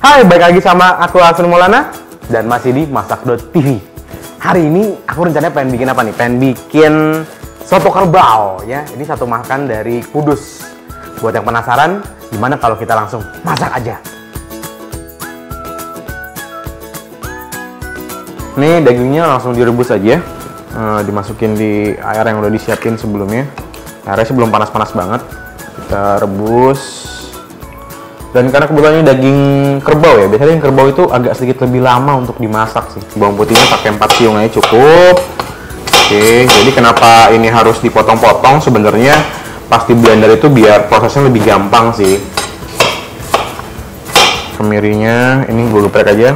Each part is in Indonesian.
Hai, balik lagi sama aku Alvin Maulana dan masih di Masak.tv. Hari ini aku rencananya pengen bikin apa nih? Pengen bikin soto kerbau ya. Ini satu makan dari Kudus. Buat yang penasaran, gimana kalau kita langsung masak aja? Nih dagingnya langsung direbus aja. Dimasukin di air yang udah disiapin sebelumnya. Airnya sih belum panas-panas banget. Kita rebus. Dan karena kebetulan ini daging kerbau ya, biasanya daging kerbau itu agak sedikit lebih lama untuk dimasak sih. Bawang putihnya pakai 4 siung aja cukup. Oke, jadi kenapa ini harus dipotong-potong sebenarnya pas di blender itu biar prosesnya lebih gampang sih. Kemirinya ini gue geprek aja.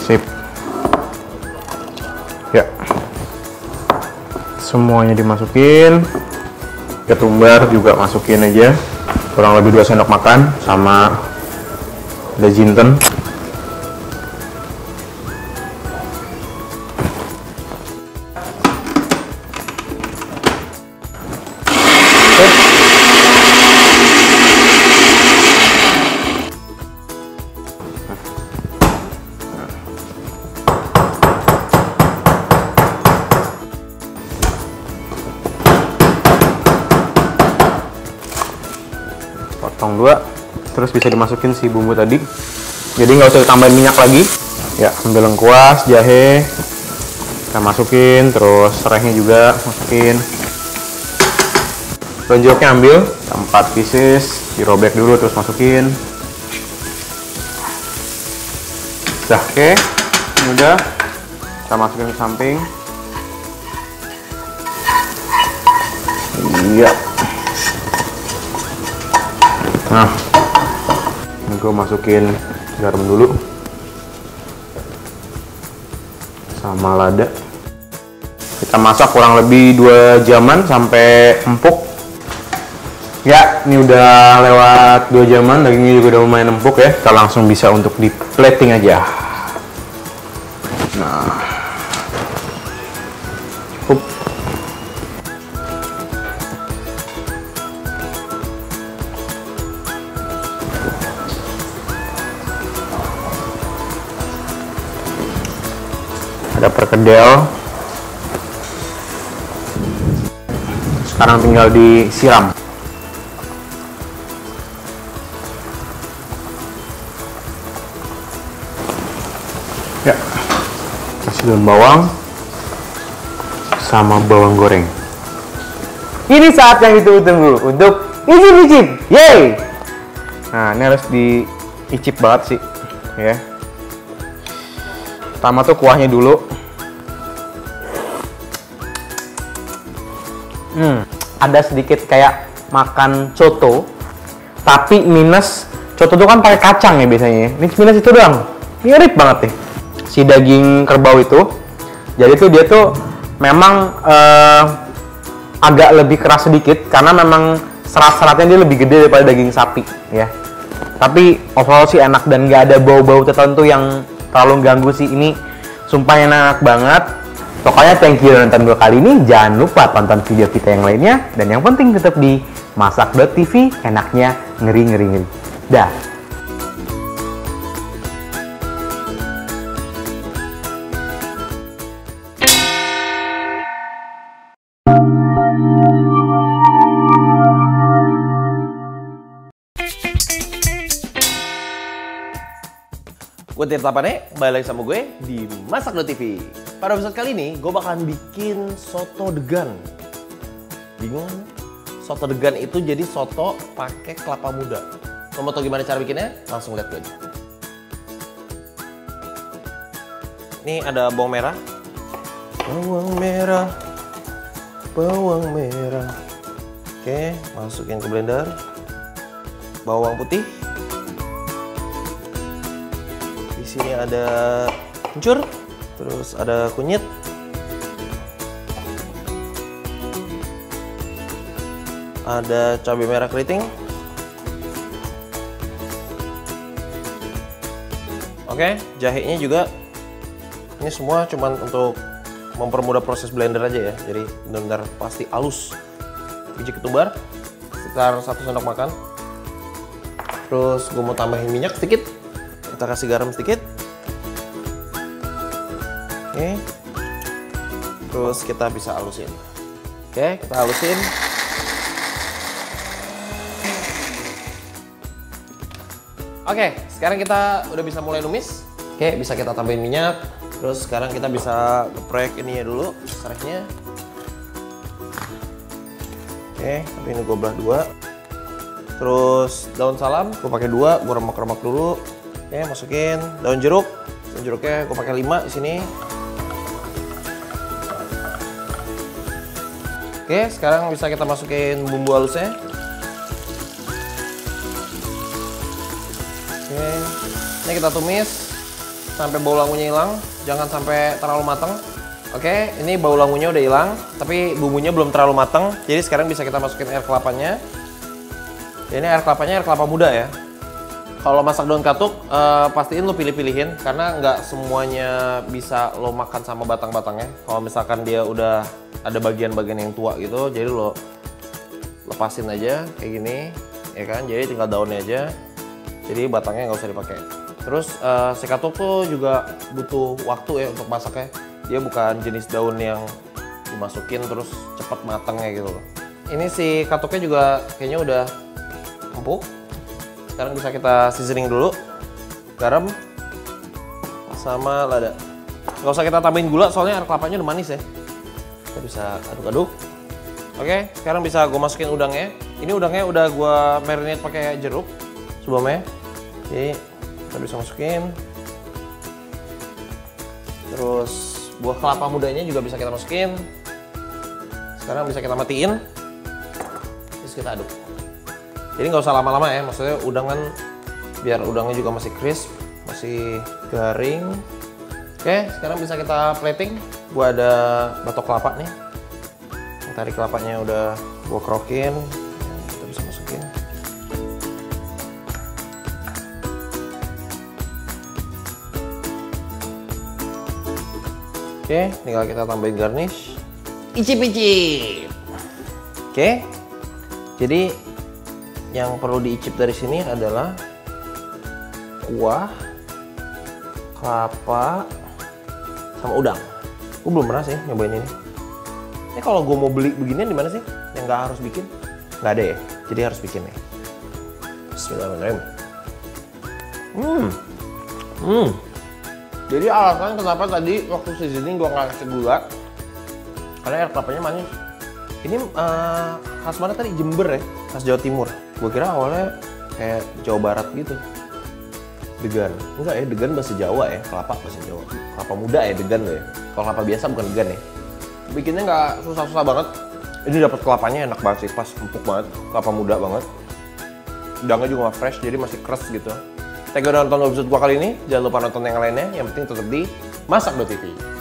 Sip. Ya. Semuanya dimasukin. Ketumbar juga masukin aja. Kurang lebih 2 sendok makan sama ada jinten. Potong 2, terus bisa dimasukin si bumbu tadi. Jadi nggak usah tambahin minyak lagi. Ya, ambil lengkuas, jahe, kita masukin, terus serehnya juga masukin. Lonjoknya ambil 4 pieces, dirobek dulu terus masukin. Oke, ini udah kita masukin ke samping. Iya. Nah, ini gue masukin garam dulu sama lada. Kita masak kurang lebih 2 jaman sampai empuk. Ya, ini udah lewat 2 jaman, dagingnya juga udah lumayan empuk ya. Kita langsung bisa untuk di plating aja. Nah, cukup. Ada perkedel. Sekarang tinggal disiram. Ya, kasih daun bawang sama bawang goreng. Ini saat yang ditunggu-tunggu untuk icip-icip. Yeay! Nah, ini harus diicip banget sih, ya. Pertama tuh kuahnya dulu. Ada sedikit kayak makan coto, tapi minus coto tuh kan pakai kacang ya biasanya. Ini minus itu doang. Mirip banget nih si daging kerbau itu. Jadi tuh dia tuh memang agak lebih keras sedikit karena memang serat-seratnya dia lebih gede daripada daging sapi ya. Tapi overall sih enak dan nggak ada bau-bau tertentu yang terlalu ganggu sih. Ini sumpah enak banget. Pokoknya thank you udah nonton gue kali ini. Jangan lupa tonton video kita yang lainnya. Dan yang penting tetap di Masak.tv. Enaknya ngeri-ngeri. Dah. Gue Tirta Pane, kembali lagi sama gue di Masak.tv. Pada episode kali ini, gue bakalan bikin soto degan. Bingung? Soto degan itu jadi soto pakai kelapa muda. Lo mau tau gimana cara bikinnya? Langsung lihat gue aja. Ini ada bawang merah. Bawang merah. Bawang merah. Oke, masukin ke blender. Bawang putih. Di sini ada kencur, terus ada kunyit, ada cabai merah keriting. Oke, jahenya juga. Ini semua cuman untuk mempermudah proses blender aja ya. Jadi benar-benar pasti halus. Biji ketumbar sekitar 1 sendok makan. Terus gue mau tambahin minyak sedikit. Kita kasih garam sedikit. Oke. Terus kita bisa halusin. Oke, kita halusin. Oke, sekarang kita udah bisa mulai numis. Oke, bisa kita tambahin minyak. Terus sekarang kita bisa geprek ininya dulu, seretnya. Oke, tapi ini gue belah dua. Terus daun salam, gue pakai 2, gue remak-remak dulu. Oke, masukin daun jeruk. Daun jeruknya gue pakai 5 di sini. Oke, sekarang bisa kita masukin bumbu halusnya. Oke, ini kita tumis sampai bau langunya hilang. Jangan sampai terlalu matang. Oke, ini bau langunya udah hilang, tapi bumbunya belum terlalu matang. Jadi sekarang bisa kita masukin air kelapanya. Ini air kelapanya air kelapa muda ya. Kalau masak daun katuk, pastiin lo pilih-pilihin karena nggak semuanya bisa lo makan sama batang-batangnya. Kalau misalkan dia udah ada bagian-bagian yang tua gitu, jadi lo lepasin aja kayak gini, ya kan? Jadi tinggal daunnya aja. Jadi batangnya nggak usah dipakai. Terus si katuk tuh juga butuh waktu ya untuk masaknya. Dia bukan jenis daun yang dimasukin terus cepat matangnya gitu loh. Ini si katuknya juga kayaknya udah empuk. Sekarang bisa kita seasoning dulu. Garam sama lada. Nggak usah kita tambahin gula soalnya air kelapanya udah manis ya. Kita bisa aduk-aduk. Oke, sekarang bisa gue masukin udangnya. Ini udangnya udah gue marinate pakai jeruk sebelumnya. Jadi kita bisa masukin. Terus buah kelapa mudanya juga bisa kita masukin. Sekarang bisa kita matiin. Terus kita aduk. Jadi nggak usah lama-lama ya, maksudnya udang kan biar udangnya juga masih crisp, masih garing. Oke, sekarang bisa kita plating. Gua ada batok kelapa nih. Yang tadi kelapanya udah gua kerokin. Kita bisa masukin. Oke, tinggal kita tambahin garnish. Icip-icip. Oke. Jadi yang perlu diicip dari sini adalah kuah, kelapa, sama udang. Gue belum pernah sih nyobain ini. Ini kalau gue mau beli beginian di mana sih? Yang nggak harus bikin? Nggak ada ya. Jadi harus bikin ya. Bismillahirrahmanirrahim. Jadi alasan kenapa tadi waktu seasoning gue nggak kasih gula, karena air kelapanya manis. Ini khas mana tadi? Jember ya? Khas Jawa Timur. Gue kira awalnya kayak Jawa Barat gitu. Degan. Enggak ya, degan bahasa Jawa ya. Kelapa bahasa Jawa. Kelapa muda ya, degan loh ya. Kalau kelapa biasa bukan degan ya. Bikinnya nggak susah-susah banget. Ini dapat kelapanya enak banget sih, pas empuk banget. Kelapa muda banget. Udangnya juga nggak fresh, jadi masih keras gitu. Thank you udah nonton episode gua kali ini. Jangan lupa nonton yang lainnya. Yang penting tetap di Masak.tv.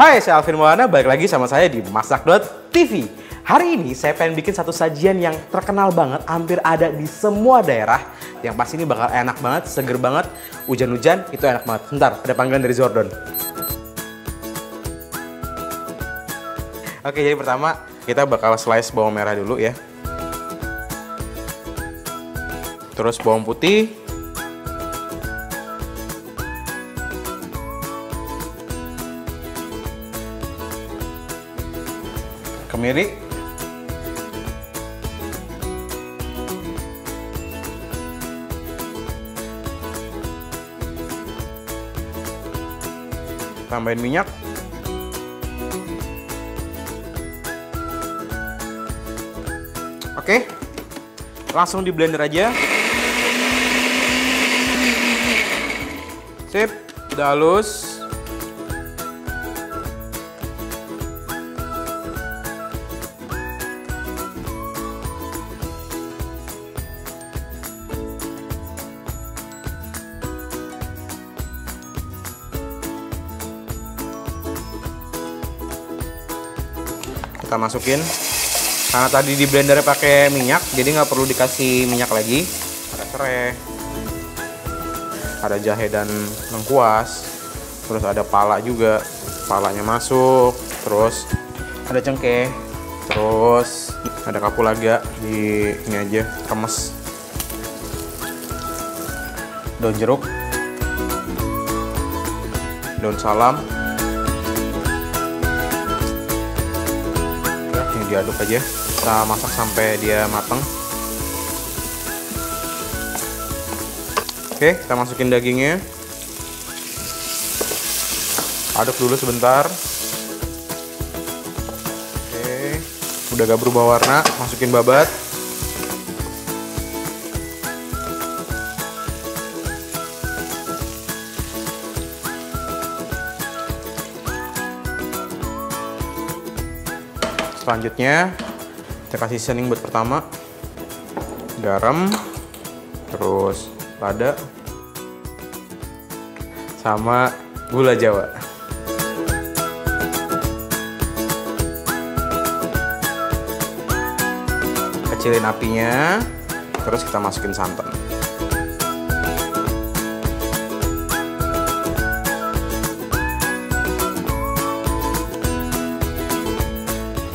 Hai, saya Alvin Maulana, balik lagi sama saya di Masak.tv. Hari ini saya pengen bikin satu sajian yang terkenal banget, hampir ada di semua daerah. Yang pasti ini bakal enak banget, seger banget, hujan-hujan itu enak banget. Bentar, ada panggilan dari Zordon. Oke, jadi pertama kita bakal slice bawang merah dulu ya. Terus bawang putih. Kemiri, tambahin minyak, oke, langsung di blender aja. Sip, udah halus. kita masukin. Karena tadi di blender pakai minyak, jadi nggak perlu dikasih minyak lagi. Ada serai, ada jahe dan lengkuas, terus ada pala juga, palanya masuk, terus ada cengkeh, terus ada kapulaga, di ini aja remes, daun jeruk, daun salam. Ini diaduk aja, kita masak sampai dia matang. Oke, kita masukin dagingnya. Aduk dulu sebentar. Oke, udah agak berubah warna, masukin babat. Selanjutnya kita kasih seasoning buat pertama, garam, terus lada, sama gula Jawa. Kecilin apinya, terus kita masukin santan.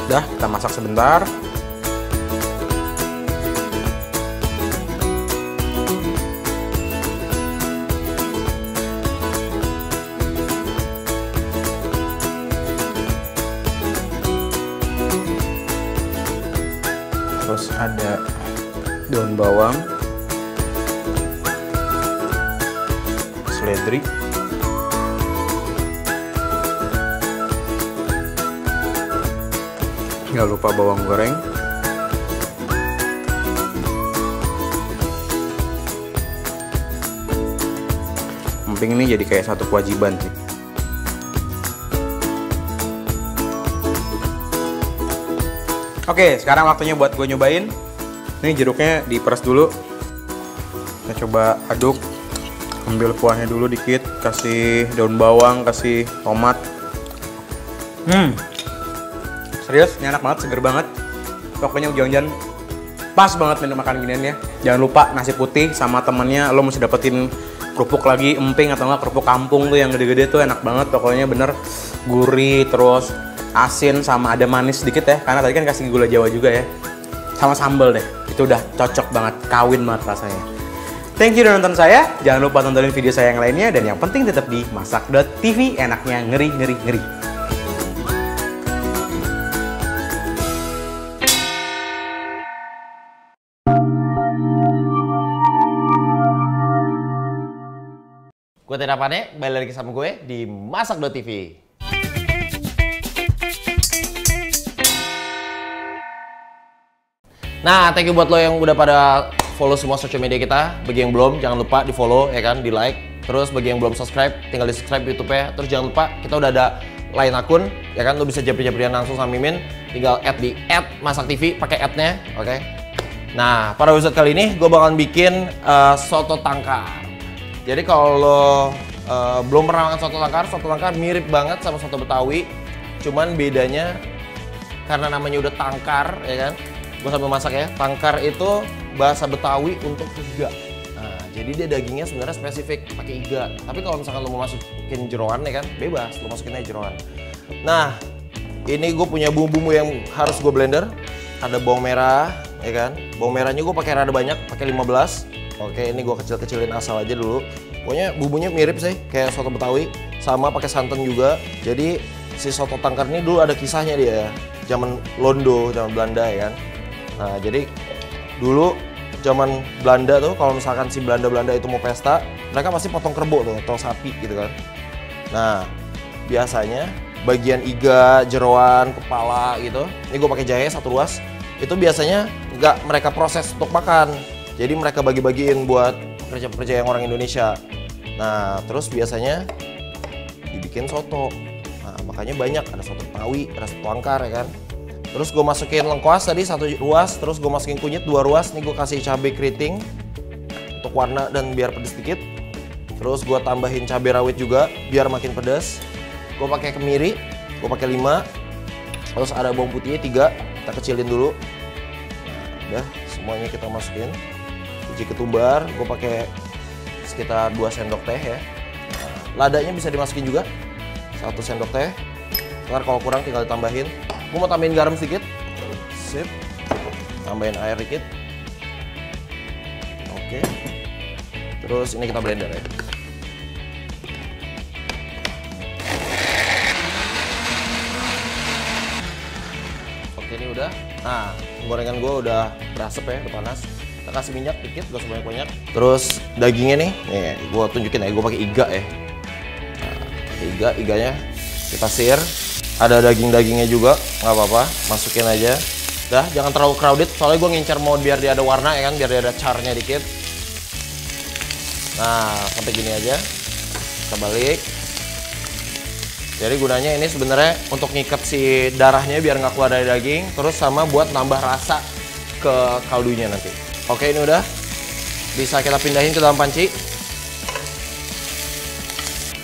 Udah, kita masak sebentar. Terus ada daun bawang, seledri, nggak lupa bawang goreng, emping ini jadi kayak satu kewajiban sih. Oke, sekarang waktunya buat gue nyobain. Ini jeruknya diperes dulu. Kita coba aduk. Ambil kuahnya dulu dikit, kasih daun bawang, kasih tomat. Serius, ini enak banget, seger banget. Pokoknya hujan-hujan pas banget minum makan ginian ya. Jangan lupa nasi putih sama temennya, lo mesti dapetin kerupuk lagi, emping atau enggak kerupuk kampung tuh yang gede-gede tuh enak banget. Pokoknya bener gurih, terus asin sama ada manis sedikit ya, karena tadi kan kasih gula Jawa juga ya, sama sambal deh, itu udah cocok banget, kawin banget rasanya. Thank you udah nonton saya, jangan lupa tontonin video saya yang lainnya, dan yang penting tetap di masak.tv, enaknya ngeri. Gue Tidak Pane, balik lagi sama gue di masak.tv. Nah, thank you buat lo yang udah pada follow semua social media kita. Bagi yang belum, jangan lupa di follow ya kan, di like. Terus bagi yang belum subscribe, tinggal di subscribe YouTube-nya. Terus jangan lupa, kita udah ada lain akun ya kan, lo bisa japri-japrian langsung sama Mimin. Tinggal add di @masaktv, pakai @nya, oke? Nah, pada episode kali ini gue bakalan bikin soto tangkar. Jadi kalau lo belum pernah makan soto tangkar mirip banget sama soto Betawi. Cuman bedanya karena namanya udah tangkar ya kan. Gue sambil masak ya. Tangkar itu bahasa Betawi untuk iga. Nah, jadi dia dagingnya sebenarnya spesifik pakai iga. Tapi kalau misalkan lo mau masukin jeroan ya kan, bebas, lo masukin aja jeroan. Nah, ini gue punya bumbu-bumbu yang harus gue blender. Ada bawang merah, ya kan. Bawang merahnya gue pakai rada banyak, pakai 15. Oke, ini gue kecil-kecilin asal aja dulu. Pokoknya bumbunya mirip sih, kayak soto Betawi. Sama pakai santan juga. Jadi si soto tangkar ini dulu ada kisahnya dia. Zaman Londo, zaman Belanda ya kan. Nah, jadi dulu zaman Belanda tuh, kalau misalkan si Belanda itu mau pesta, mereka pasti potong kerbau tuh, atau sapi gitu kan. Nah, biasanya bagian iga, jeroan, kepala gitu, ini gue pakai jahe 1 ruas, itu biasanya nggak mereka proses untuk makan. Jadi mereka bagi-bagiin buat pekerja-pekerja yang orang Indonesia. Nah, terus biasanya dibikin soto. Nah, makanya banyak, ada soto Betawi, ada soto tangkar ya kan. Terus gue masukin lengkuas tadi 1 ruas, terus gue masukin kunyit 2 ruas. Nih gue kasih cabai keriting untuk warna dan biar pedes dikit. Terus gue tambahin cabai rawit juga biar makin pedas. Gue pakai kemiri, gue pakai 5. Terus ada bawang putihnya 3, kita kecilin dulu. Nah, udah semuanya kita masukin. Biji ketumbar, gue pakai sekitar 2 sendok teh ya. Nah, ladanya bisa dimasukin juga, 1 sendok teh. Ntar kalau kurang tinggal ditambahin. Gue mau tambahin garam sedikit. Sip. Tambahin air dikit. Oke. Terus ini kita blender ya. Oke, ini udah. Nah, gorengan gue udah berasap ya, udah panas. Kita kasih minyak dikit, gak usah banyak-banyak. Terus dagingnya nih gue tunjukin ya, gue pakai iga ya. Nah, iganya kita sear. Ada daging-dagingnya juga, nggak apa-apa, masukin aja. Udah, jangan terlalu crowded, soalnya gue ngincer mau biar dia ada warna ya kan, biar dia ada charnya dikit. Nah, sampai gini aja. Kita balik. Jadi gunanya ini sebenarnya untuk ngikat si darahnya biar nggak keluar dari daging, terus sama buat nambah rasa ke kaldunya nanti. Oke, ini udah. Bisa kita pindahin ke dalam panci.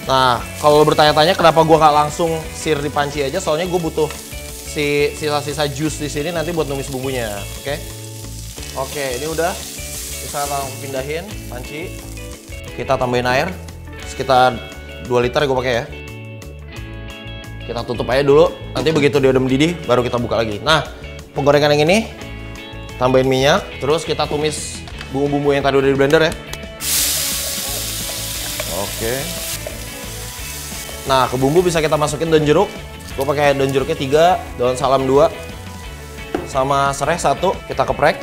Nah, kalau bertanya-tanya kenapa gua nggak langsung sear di panci aja, soalnya gue butuh si sisa-sisa jus di sini nanti buat numis bumbunya. Oke, ini udah. Bisa langsung pindahin panci. Kita tambahin air sekitar 2 liter gue pakai ya. Kita tutup aja dulu. Nanti begitu dia udah mendidih, baru kita buka lagi. Nah, penggorengan yang ini tambahin minyak, terus kita tumis bumbu-bumbu yang tadi udah di blender ya. Oke. Nah, ke bumbu bisa kita masukin daun jeruk. Gue pakai daun jeruknya 3, daun salam 2, sama serai 1. Kita keprek.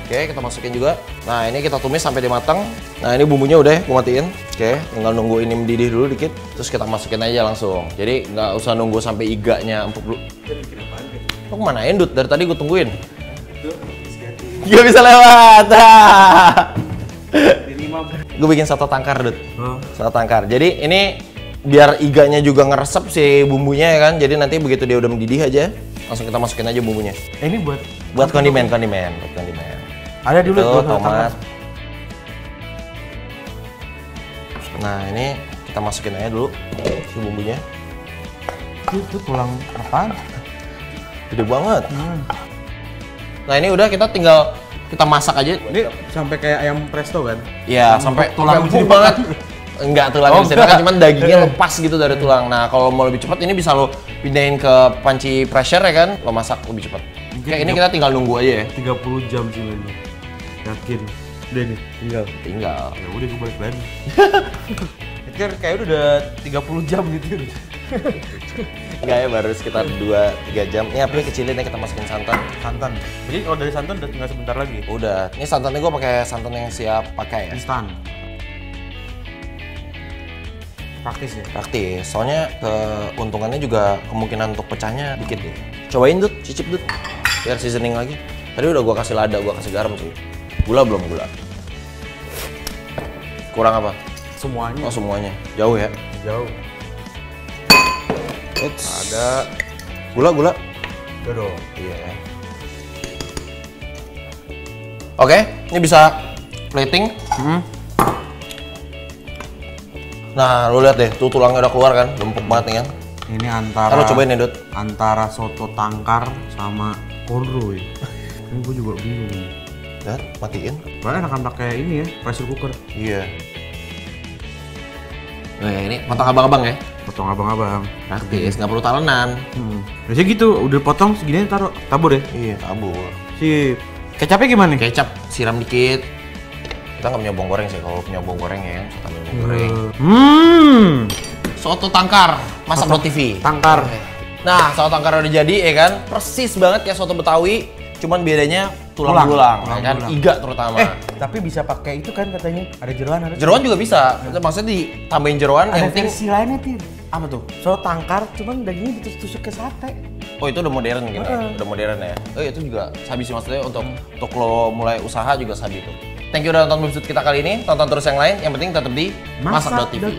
Oke, kita masukin juga. Nah, ini kita tumis sampai dia matang. Nah, ini bumbunya udah gue matiin. Oke, tinggal nunggu ini mendidih dulu dikit. Terus kita masukin aja langsung. Jadi nggak usah nunggu sampai iganya empuk dulu. Lo kemanain, Dut? Dari tadi gue tungguin. Gak bisa lewat. Gue bikin soto tangkar, Dut. Soto tangkar. Jadi ini biar iganya juga ngeresep si bumbunya ya kan. Jadi nanti begitu dia udah mendidih aja, langsung kita masukin aja bumbunya. Ini buat kondimen. Ada dulu tuh tomat. Nah, ini kita masukin aja dulu si bumbunya. Itu tulang apaan? Gede banget. Nah, ini udah kita tinggal kita masak aja. Ini sampai kayak ayam presto kan? Iya, sampai tulang empuk banget. Enggak, tulangnya bisa dimakan, cuman dagingnya lepas gitu dari tulang. Nah, kalau mau lebih cepat ini bisa lo pindahin ke panci pressure ya kan, lo masak lebih cepat. Kayak ini kita tinggal nunggu aja ya. 30 jam sih ini. Yakin. Udah nih, Tinggal. Ya udah gue balik lagi. Kayak udah 30 jam gitu. Enggak ya, baru sekitar 2-3 jam. Ini apinya kecilin ya, kita masukin santan. Santan. Jadi kalau dari santan udah tinggal sebentar lagi. Udah. Ini santannya gue pakai santan yang siap pakai ya. Instan. Praktis ya? Praktis, soalnya keuntungannya juga kemungkinan untuk pecahnya dikit deh. Cobain, Dut, cicip, Dut. Biar seasoning lagi. Tadi udah gua kasih lada, gua kasih garam sih. Gula belum, gula. Kurang apa? Semuanya. Oh, semuanya. Jauh ya? Jauh. Ada gula. Udah dong. Iya ya. Oke, ini bisa plating. Nah, lu lihat deh, tuh tulangnya udah keluar kan, empuk banget nih kan. Ini antara. Kalau cobain ya, Dut. Antara soto tangkar sama konro ya. Ini gue juga bingung. Dan matiin. Soalnya enakan pakai ini ya, pressure cooker. Iya. Nah, ini potong abang-abang ya. Potong abang-abang. Praktis, nggak perlu talenan. Biasanya gitu, udah potong segini taruh tabur ya. Iya, tabur. Sip. Kecapnya gimana nih? Kecap siram dikit. Kita nggak punya bawang goreng sih, kalau punya bawang goreng ya, kita tambahin bawang goreng. Soto tangkar, masak Soto TV. Tangkar. Nah, soto tangkar udah jadi ya kan, persis banget kayak soto Betawi, cuman bedanya tulang belulang, ya kan, iga terutama. Tapi bisa pakai itu kan katanya, ada jeroan ada. Jeroan juga bisa, maksudnya ditambahin jeroan. Ada versi lainnya Tir. Apa tuh? Soto tangkar, cuman dagingnya ditusuk-tusuk ke sate. Oh, itu udah modern gitu, udah modern ya. Oh, itu juga sabi sih, maksudnya untuk lo mulai usaha juga sabi itu. Thank you udah nonton episode kita kali ini. Tonton terus yang lain. Yang penting tetap di Masak.tv.